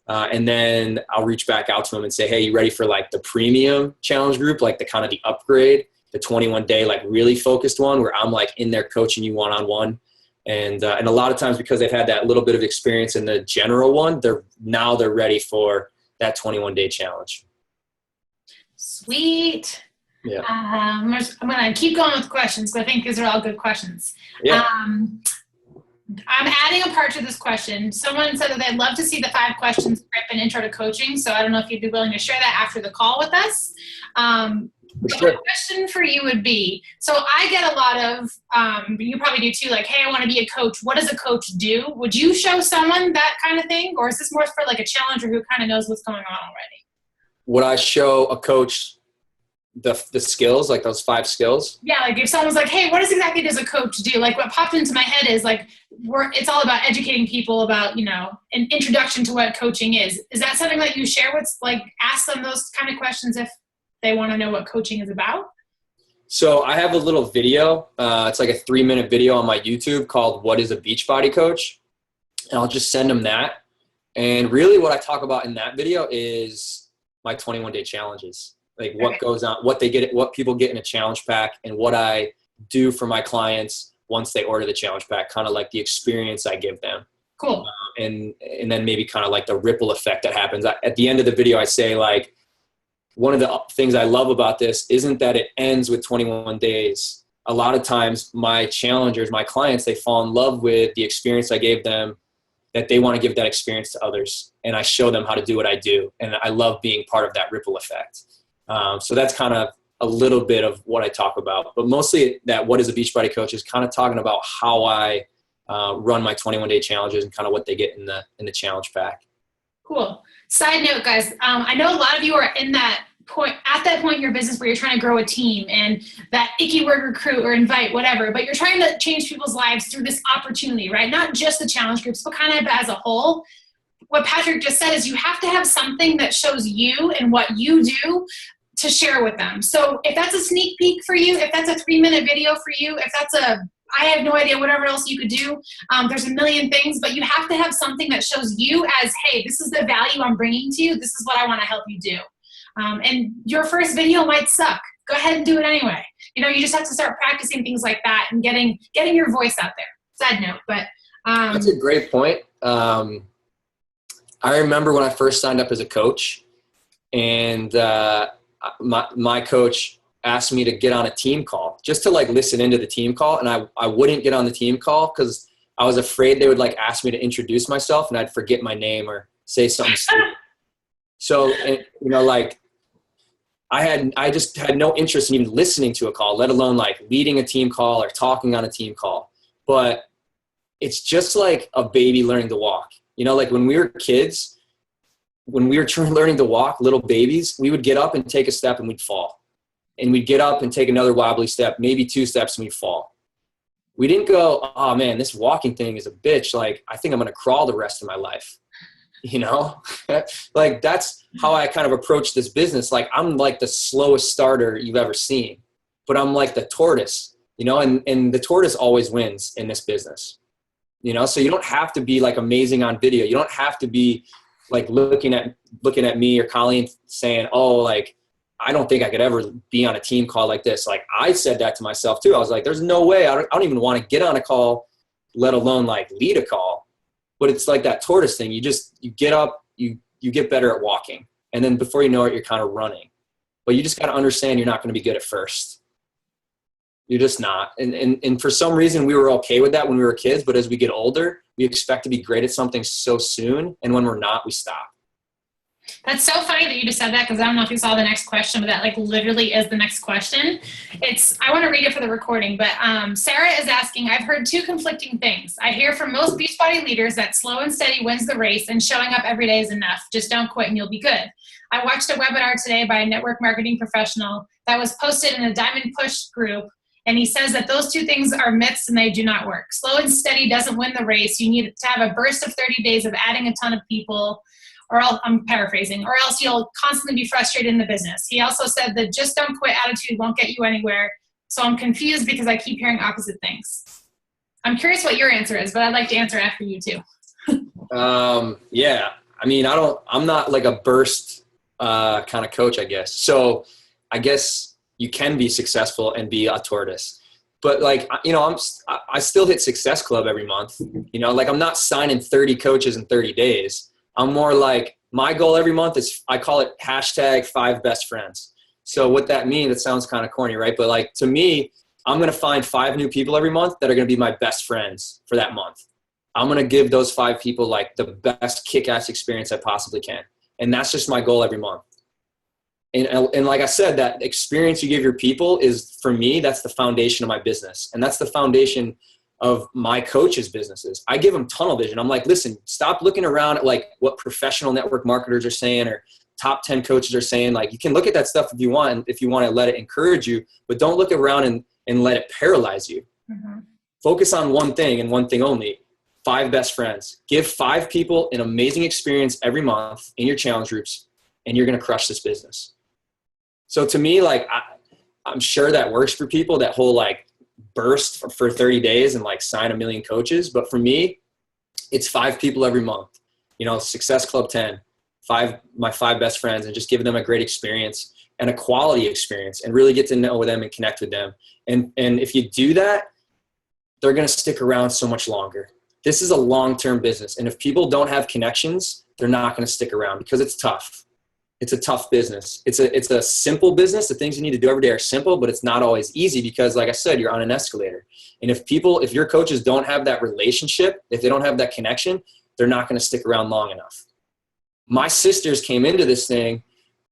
And then I'll reach back out to them and say, hey, you ready for like the premium challenge group, like the kind of the upgrade, the 21-day, like really focused one where I'm like in there coaching you one-on-one. And a lot of times because they've had that little bit of experience in the general one, they're ready for that 21-day challenge. Sweet. Yeah. I'm going to keep going with questions because I think these are all good questions. Yeah. I'm adding a part to this question. Someone said that they'd love to see the 5 questions script and intro to coaching. So I don't know if you'd be willing to share that after the call with us. Sure. My question for you would be, so I get a lot of, you probably do too, like, hey, I want to be a coach. What does a coach do? Would you show someone that kind of thing? Or is this more for like a challenger who kind of knows what's going on already? Would I show a coach the skills, like those 5 skills? Yeah, like if someone's like, hey, what exactly does a coach do? Like what popped into my head is like, it's all about educating people about, you know, an introduction to what coaching is. Is that something that you share with, like, ask them those kind of questions if they want to know what coaching is about? So I have a little video. It's like a 3-minute video on my YouTube called What is a Beachbody Coach? And I'll just send them that. And really what I talk about in that video is my 21-day challenges. Like what goes on, what people get in a challenge pack, and what I do for my clients once they order the challenge pack, kind of like the experience I give them. Cool. And then maybe kind of like the ripple effect that happens. At the end of the video, I say like, one of the things I love about this isn't that it ends with 21 days. A lot of times my challengers, my clients, they fall in love with the experience I gave them, that they want to give that experience to others. And I show them how to do what I do. And I love being part of that ripple effect. So that's kind of a little bit of what I talk about. But mostly that What is a Beachbody Coach is kind of talking about how I run my 21-day challenges and kind of what they get in the challenge pack. Cool. Side note, guys, I know a lot of you are at that point in your business where you're trying to grow a team and that icky word recruit or invite, whatever, but you're trying to change people's lives through this opportunity, right? Not just the challenge groups, but kind of as a whole. What Patrick just said is you have to have something that shows you and what you do to share with them. So if that's a sneak peek for you, if that's a 3-minute video for you, if that's I have no idea, whatever else you could do. There's a million things, but you have to have something that shows you as, hey, this is the value I'm bringing to you. This is what I want to help you do. And your first video might suck. Go ahead and do it anyway. You know, you just have to start practicing things like that and getting your voice out there. Side note, but that's a great point. I remember when I first signed up as a coach, and my coach asked me to get on a team call just to like listen into the team call. And I wouldn't get on the team call because I was afraid they would like ask me to introduce myself and I'd forget my name or say something stupid. So, you know, like I just had no interest in even listening to a call, let alone like leading a team call or talking on a team call. But it's just like a baby learning to walk. You know, like when we were kids, when we were learning to walk, little babies, we would get up and take a step and we'd fall. And we'd get up and take another wobbly step, maybe 2 steps, and we'd fall. We didn't go, oh man, this walking thing is a bitch. Like, I think I'm going to crawl the rest of my life. You know, like that's how I kind of approach this business. Like I'm like the slowest starter you've ever seen, but I'm like the tortoise, you know, and the tortoise always wins in this business, you know? So you don't have to be like amazing on video. You don't have to be like looking at me or Colleen saying, oh, like, I don't think I could ever be on a team call like this. Like I said that to myself too. I was like, there's no way. I don't even want to get on a call, let alone like lead a call. But it's like that tortoise thing. You get up, you get better at walking. And then before you know it, you're kind of running. But you just got to understand you're not going to be good at first. You're just not. And for some reason we were okay with that when we were kids. But as we get older, we expect to be great at something so soon. And when we're not, we stop. That's so funny that you just said that because I don't know if you saw the next question, but that like literally is the next question. I want to read it for the recording, but Sarah is asking, I've heard 2 conflicting things. I hear from most Beachbody leaders that slow and steady wins the race and showing up every day is enough. Just don't quit and you'll be good. I watched a webinar today by a network marketing professional that was posted in a Diamond Push group, And he says that those two things are myths and they do not work. Slow and steady doesn't win the race. You need to have a burst of 30 days of adding a ton of people, or else, I'm paraphrasing, or else you'll constantly be frustrated in the business. He also said that just don't quit attitude won't get you anywhere. So I'm confused because I keep hearing opposite things. I'm curious what your answer is, but I'd like to answer after you too. Yeah. I mean, I'm not like a burst kind of coach, I guess. So I guess you can be successful and be a tortoise, but like, you know, I still hit Success Club every month, you know, like I'm not signing 30 coaches in 30 days. I'm more like, my goal every month is, I call it #5BestFriends. So what that means, it sounds kind of corny, right? But like, to me, I'm going to find 5 new people every month that are going to be my best friends for that month. I'm going to give those 5 people like the best kick-ass experience I possibly can. And that's just my goal every month. And like I said, that experience you give your people is, for me, that's the foundation of my business. And that's the foundation of my coaches' businesses. I give them tunnel vision. I'm like, listen, stop looking around at like what professional network marketers are saying or top 10 coaches are saying. Like, you can look at that stuff if you want, if you want to let it encourage you, but don't look around and let it paralyze you. Mm-hmm. Focus on one thing and one thing only. 5 best friends. Give 5 people an amazing experience every month in your challenge groups, and you're going to crush this business. So to me, like, I'm sure that works for people, that whole like burst for 30 days and like sign 1 million coaches. But for me, it's 5 people every month, you know, Success Club 10, my 5 best friends, and just give them a great experience and a quality experience and really get to know them and connect with them. And if you do that, they're going to stick around so much longer. This is a long-term business. And if people don't have connections, they're not going to stick around because it's tough. It's a tough business. It's a simple business. The things you need to do every day are simple, but it's not always easy because, like I said, you're on an escalator. And if your coaches don't have that relationship, if they don't have that connection, they're not going to stick around long enough. My sisters came into this thing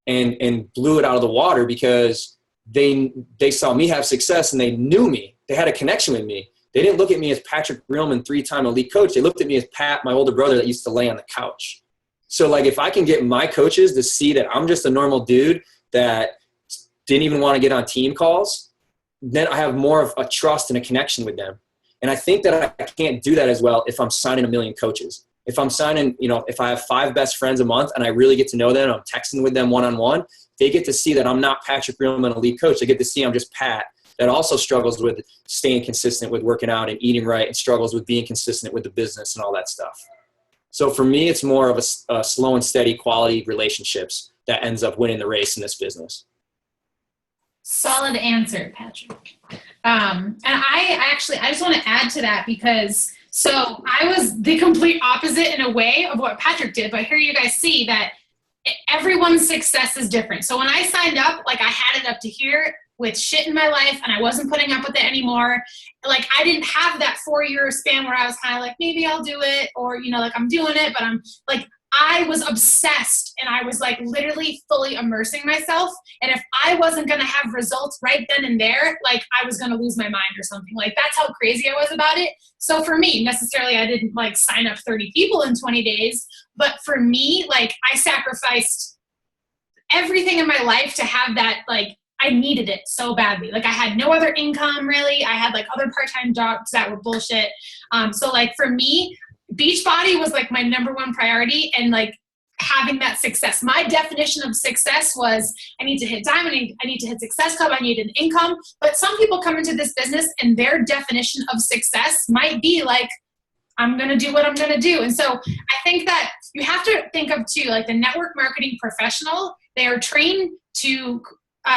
and blew it out of the water because they saw me have success and they knew me. They had a connection with me. They didn't look at me as Patrick Riehlman, 3-time elite coach. They looked at me as Pat, my older brother that used to lay on the couch. So like, if I can get my coaches to see that I'm just a normal dude that didn't even want to get on team calls, then I have more of a trust and a connection with them. And I think that I can't do that as well if I'm signing 1 million coaches. If I'm signing, you know, if I have 5 best friends a month and I really get to know them, I'm texting with them one-on-one, they get to see that I'm not Patrick Riehlman, elite coach. They get to see I'm just Pat that also struggles with staying consistent with working out and eating right, and struggles with being consistent with the business and all that stuff. So for me, it's more of a slow and steady quality relationships that ends up winning the race in this business. Solid answer, Patrick. And I just want to add to that because so I was the complete opposite in a way of what Patrick did, but here you guys see that everyone's success is different. So when I signed up, like I had it up to here with shit in my life and I wasn't putting up with it anymore. Like I didn't have that 4-year span where I was kind of like, maybe I'll do it, or, you know, like I'm doing it, but I'm like, I was obsessed and I was like literally fully immersing myself. And if I wasn't going to have results right then and there, like I was going to lose my mind or something. Like that's how crazy I was about it. So for me, necessarily, I didn't like sign up 30 people in 20 days. But for me, like I sacrificed everything in my life to have that. Like I needed it so badly. Like I had no other income really. I had like other part-time jobs that were bullshit. So like for me, Beachbody was like my number one priority, and like having that success. My definition of success was I need to hit diamond, I need to hit Success Club, I need an income. But some people come into this business and their definition of success might be like, I'm going to do what I'm going to do. And so I think that you have to think of too, like the network marketing professional, they are trained to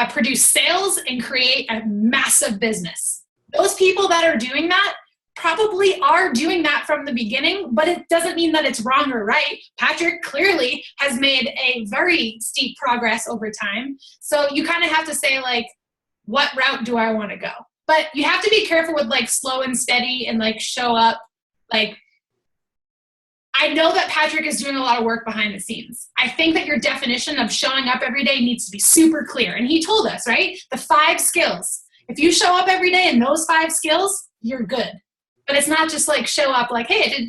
produce sales and create a massive business. Those people that are doing that probably are doing that from the beginning, but it doesn't mean that it's wrong or right. Patrick clearly has made a very steep progress over time. So you kind of have to say like, what route do I want to go? But you have to be careful with like slow and steady and like show up. Like, I know that Patrick is doing a lot of work behind the scenes. I think that your definition of showing up every day needs to be super clear. And he told us, right? The 5 skills. If you show up every day in those 5 skills, you're good. But it's not just like show up like, hey, I did a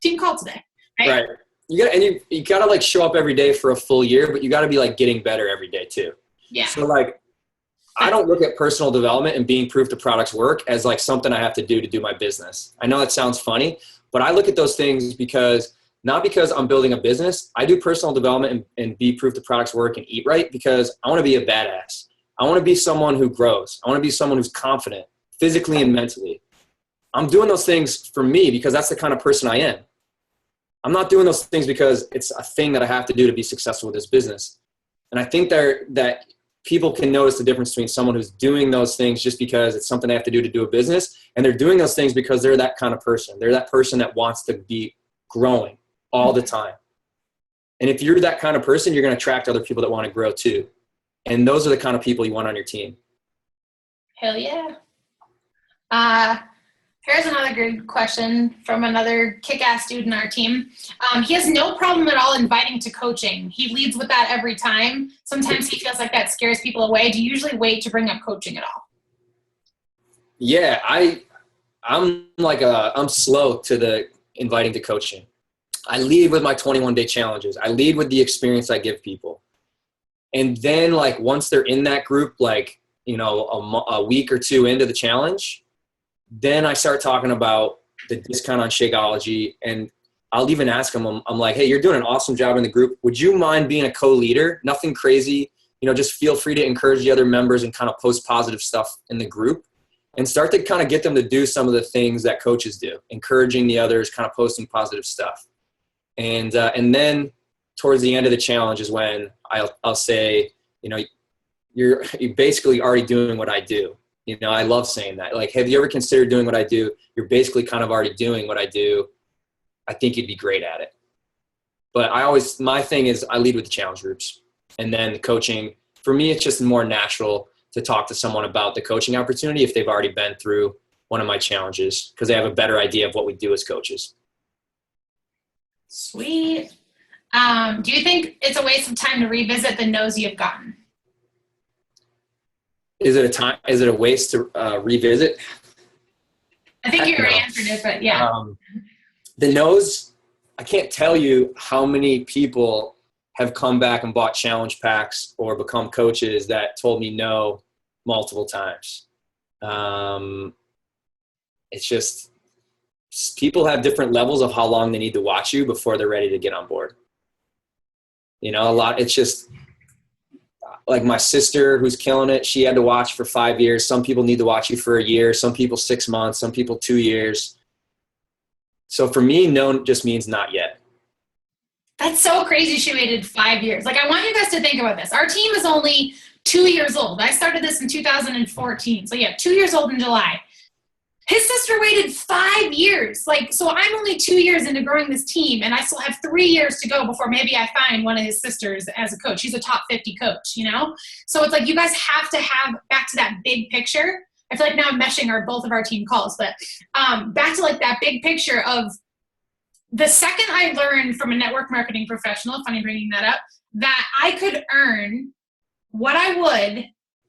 team call today. Right. You gotta like show up every day for a full year, but you gotta be like getting better every day too. Yeah. So like I don't look at personal development and being proof the products work as like something I have to do my business. I know that sounds funny, but I look at those things not because I'm building a business. I do personal development and be proof the products work and eat right because I want to be a badass. I want to be someone who grows. I want to be someone who's confident physically and mentally. I'm doing those things for me because that's the kind of person I am. I'm not doing those things because it's a thing that I have to do to be successful with this business. And I think that people can notice the difference between someone who's doing those things just because it's something they have to do a business, and they're doing those things because they're that kind of person. They're that person that wants to be growing all the time. And if you're that kind of person, you're going to attract other people that want to grow too. And those are the kind of people you want on your team. Hell yeah. Here's another good question from another kick-ass dude in our team. He has no problem at all inviting to coaching. He leads with that every time. Sometimes he feels like that scares people away. Do you usually wait to bring up coaching at all? Yeah, I'm slow to the inviting to coaching. I lead with my 21-day challenges. I lead with the experience I give people. And then like once they're in that group, like, you know, a week or two into the challenge, then I start talking about the discount on Shakeology, and I'll even ask them, I'm like, hey, you're doing an awesome job in the group. Would you mind being a co-leader? Nothing crazy. You know, just feel free to encourage the other members and kind of post positive stuff in the group and start to kind of get them to do some of the things that coaches do, encouraging the others, kind of posting positive stuff. And then towards the end of the challenge is when I'll say, you know, you're basically already doing what I do. You know, I love saying that. Like, have you ever considered doing what I do? You're basically kind of already doing what I do. I think you'd be great at it. But my thing is I lead with the challenge groups. And then the coaching, for me, it's just more natural to talk to someone about the coaching opportunity if they've already been through one of my challenges, because they have a better idea of what we do as coaches. Sweet. Do you think it's a waste of time to revisit the no's you've gotten? Is it a waste to revisit? I think you already No. answered it, but yeah. The no's, I can't tell you how many people have come back and bought challenge packs or become coaches that told me no multiple times. It's just people have different levels of how long they need to watch you before they're ready to get on board. You know, it's just like my sister who's killing it. She had to watch for 5 years. Some people need to watch you for a year. Some people 6 months, some people 2 years. So for me, no just means not yet. That's so crazy she waited 5 years. Like, I want you guys to think about this. Our team is only 2 years old. I started this in 2014. So yeah, 2 years old in July. His sister waited 5 years. Like, so I'm only 2 years into growing this team, and I still have 3 years to go before maybe I find one of his sisters as a coach. She's a top 50 coach, you know? So it's like you guys have to have, back to that big picture. I feel like now I'm meshing both of our team calls, but back to like that big picture of the second I learned from a network marketing professional, funny bringing that up, that I could earn what I would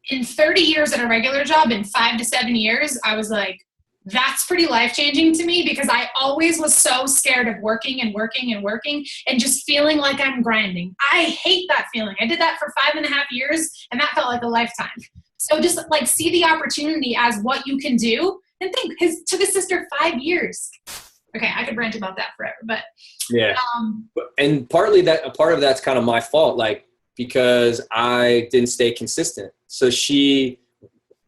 in 30 years at a regular job in 5 to 7 years, I was like, that's pretty life-changing to me, because I always was so scared of working and just feeling like I'm grinding. I hate that feeling. I did that for 5.5 years, and that felt like a lifetime. So just like see the opportunity as what you can do, and think took his sister 5 years. Okay, I could rant about that forever, but yeah. And a part of that's kind of my fault, like, because I didn't stay consistent. So she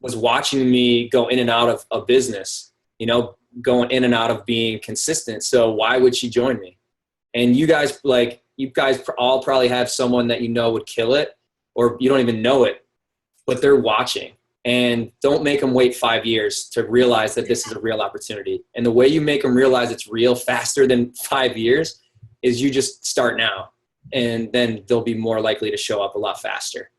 was watching me go in and out of a business, you know, going in and out of being consistent. So why would she join me? And you guys all probably have someone that you know would kill it, or you don't even know it, but they're watching. And don't make them wait 5 years to realize that this is a real opportunity. And the way you make them realize it's real faster than 5 years is you just start now, and then they'll be more likely to show up a lot faster.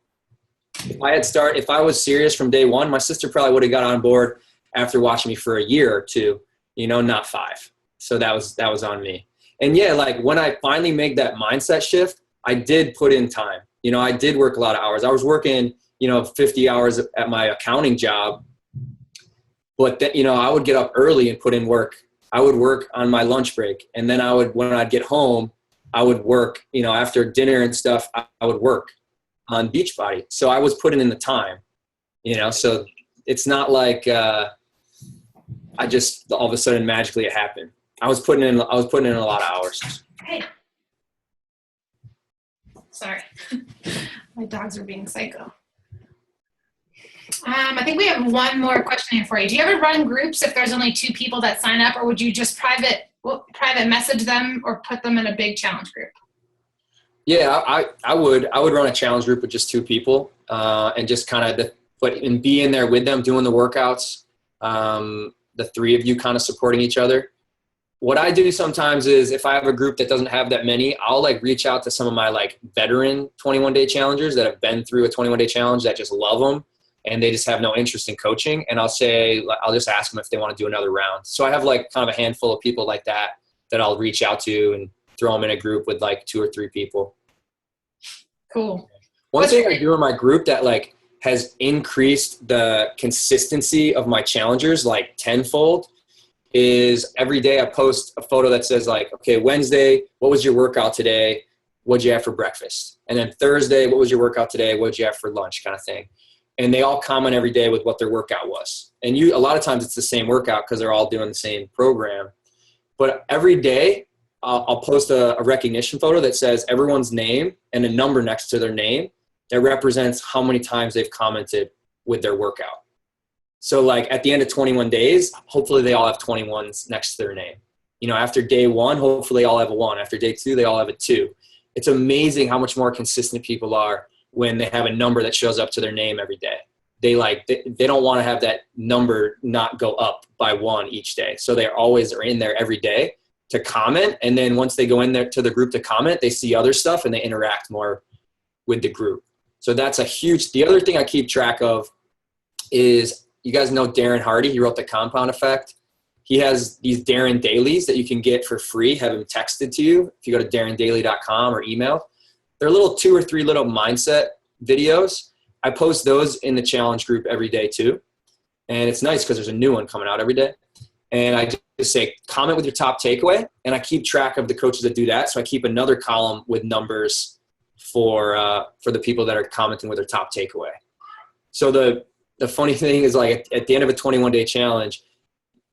If I was serious from day one, my sister probably would have got on board after watching me for a year or two, you know, not 5. So that was on me. And yeah, like when I finally made that mindset shift, I did put in time. You know, I did work a lot of hours. I was working, 50 hours at my accounting job, but I would get up early and put in work. I would work on my lunch break. And then when I'd get home, I would work, after dinner and stuff, I would work on Beachbody. So I was putting in the time. So it's not like I just all of a sudden magically it happened. I was putting in a lot of hours. Hey. Sorry. My dogs are being psycho. I think we have one more question here for you. Do you ever run groups if there's only 2 people that sign up, or would you just private message them or put them in a big challenge group? Yeah, I would run a challenge group with just 2 people and just kind of be in there with them doing the workouts. The 3 of you kind of supporting each other. What I do sometimes is if I have a group that doesn't have that many, I'll like reach out to some of my like veteran 21-day challengers that have been through a 21-day challenge that just love them and they just have no interest in coaching. And I'll just ask them if they want to do another round. So I have like kind of a handful of people like that I'll reach out to and throw them in a group with like 2 or 3 people. Cool. One thing I do in my group that like has increased the consistency of my challengers like tenfold is every day I post a photo that says like, okay, Wednesday, what was your workout today? What'd you have for breakfast? And then Thursday, what was your workout today? What'd you have for lunch, kind of thing. And they all comment every day with what their workout was. And a lot of times it's the same workout because they're all doing the same program. But every day I'll post a recognition photo that says everyone's name and a number next to their name that represents how many times they've commented with their workout. So like at the end of 21 days, hopefully they all have 21s next to their name. After day 1, hopefully they all have a 1. After day 2, they all have a 2. It's amazing how much more consistent people are when they have a number that shows up to their name every day. They don't want to have that number not go up by 1 each day. So they always are in there every day to comment. And then once they go in there to the group to comment, they see other stuff and they interact more with the group. So that's the other thing I keep track of is, you guys know Darren Hardy. He wrote The Compound Effect. He has these Darren Dailies that you can get for free, have him texted to you if you go to darrendaily.com or email. They're little 2 or 3 little mindset videos. I post those in the challenge group every day too. And it's nice because there's a new one coming out every day. And I just say, comment with your top takeaway. And I keep track of the coaches that do that. So I keep another column with numbers for the people that are commenting with their top takeaway. So the funny thing is like at the end of a 21-day challenge,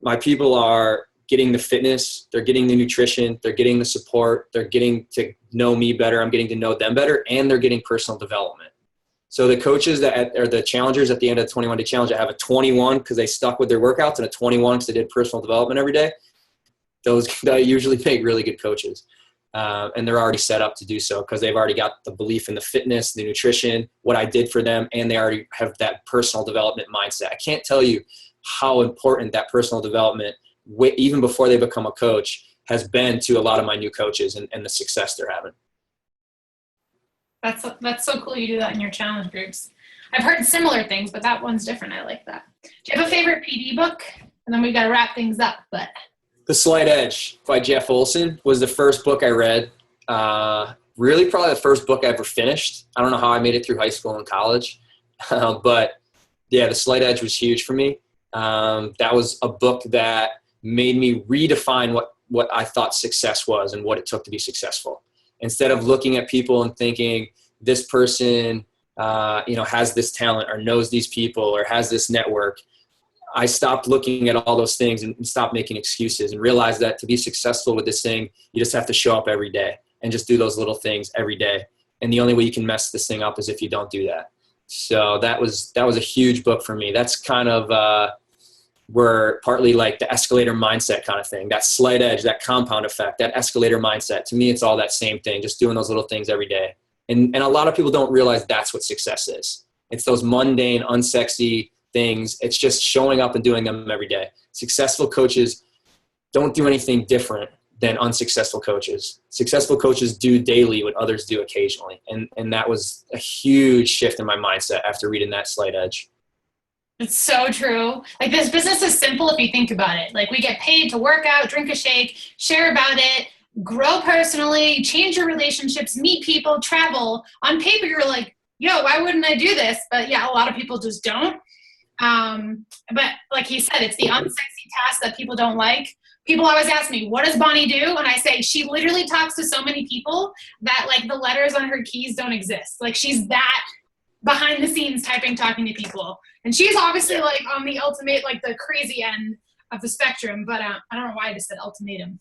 my people are getting the fitness, they're getting the nutrition, they're getting the support, they're getting to know me better, I'm getting to know them better, and they're getting personal development. So the coaches that are the challengers at the end of the 21-day challenge that have a 21 because they stuck with their workouts and a 21 because they did personal development every day, those usually make really good coaches. And they're already set up to do so because they've already got the belief in the fitness, the nutrition, what I did for them, and they already have that personal development mindset. I can't tell you how important that personal development, even before they become a coach, has been to a lot of my new coaches and the success they're having. That's so cool you do that in your challenge groups. I've heard similar things, but that one's different. I like that. Do you have a favorite PD book? And then we've got to wrap things up, but... The Slight Edge by Jeff Olson was the first book I read. Really probably the first book I ever finished. I don't know how I made it through high school and college. But yeah, The Slight Edge was huge for me. That was a book that made me redefine what I thought success was and what it took to be successful. Instead of looking at people and thinking this person, has this talent or knows these people or has this network, I stopped looking at all those things and stopped making excuses and realized that to be successful with this thing, you just have to show up every day and just do those little things every day. And the only way you can mess this thing up is if you don't do that. So that was a huge book for me. That's kind of where partly like the escalator mindset kind of thing, that slight edge, that compound effect, that escalator mindset. To me, it's all that same thing, just doing those little things every day. And a lot of people don't realize that's what success is. It's those mundane, unsexy things. It's just showing up and doing them every day. Successful coaches don't do anything different than unsuccessful coaches. Successful coaches do daily what others do occasionally. And that was a huge shift in my mindset after reading that Slight Edge. It's so true. Like, this business is simple if you think about it. Like, we get paid to work out, drink a shake, share about it, grow personally, change your relationships, meet people, travel. On paper, you're like, yo, why wouldn't I do this? But yeah, a lot of people just don't. But like he said, it's the unsexy task that people don't like. People always ask me, what does Bonnie do? And I say, she literally talks to so many people that like the letters on her keys don't exist. Like, she's that behind the scenes typing, talking to people. And she's obviously like on the ultimate, like the crazy end of the spectrum, but I don't know why I just said ultimatum.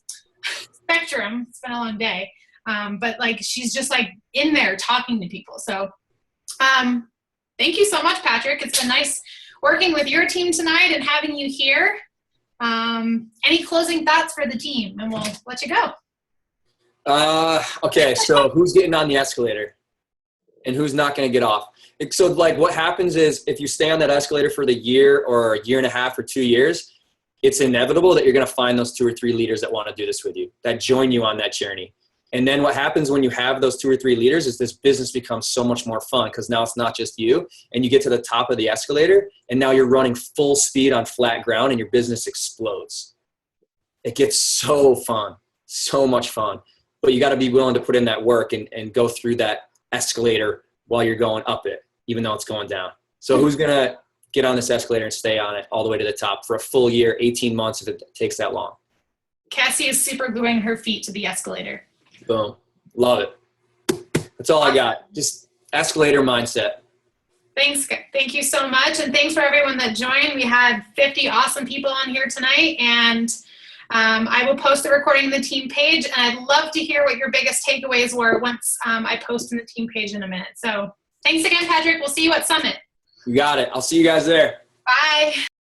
Spectrum, it's been a long day. But like, she's just like in there talking to people. So thank you so much, Patrick. It's been nice working with your team tonight and having you here. Any closing thoughts for the team, and we'll let you go. Okay, so who's getting on the escalator and who's not going to get off? So like what happens is if you stay on that escalator for the year or a year and a half or 2 years, it's inevitable that you're going to find those 2 or 3 leaders that want to do this with you, that join you on that journey. And then what happens when you have those 2 or 3 leaders is this business becomes so much more fun because now it's not just you, and you get to the top of the escalator and now you're running full speed on flat ground and your business explodes. It gets so fun, so much fun. But you got to be willing to put in that work and go through that escalator while you're going up it, even though it's going down. So who's going to get on this escalator and stay on it all the way to the top for a full year, 18 months if it takes that long? Cassie is super gluing her feet to the escalator. Boom. Love it. That's all I got. Just escalator mindset. Thanks. Thank you so much. And thanks for everyone that joined. We had 50 awesome people on here tonight, and I will post the recording on the team page, and I'd love to hear what your biggest takeaways were once I post on the team page in a minute. So thanks again, Patrick. We'll see you at Summit. You got it. I'll see you guys there. Bye.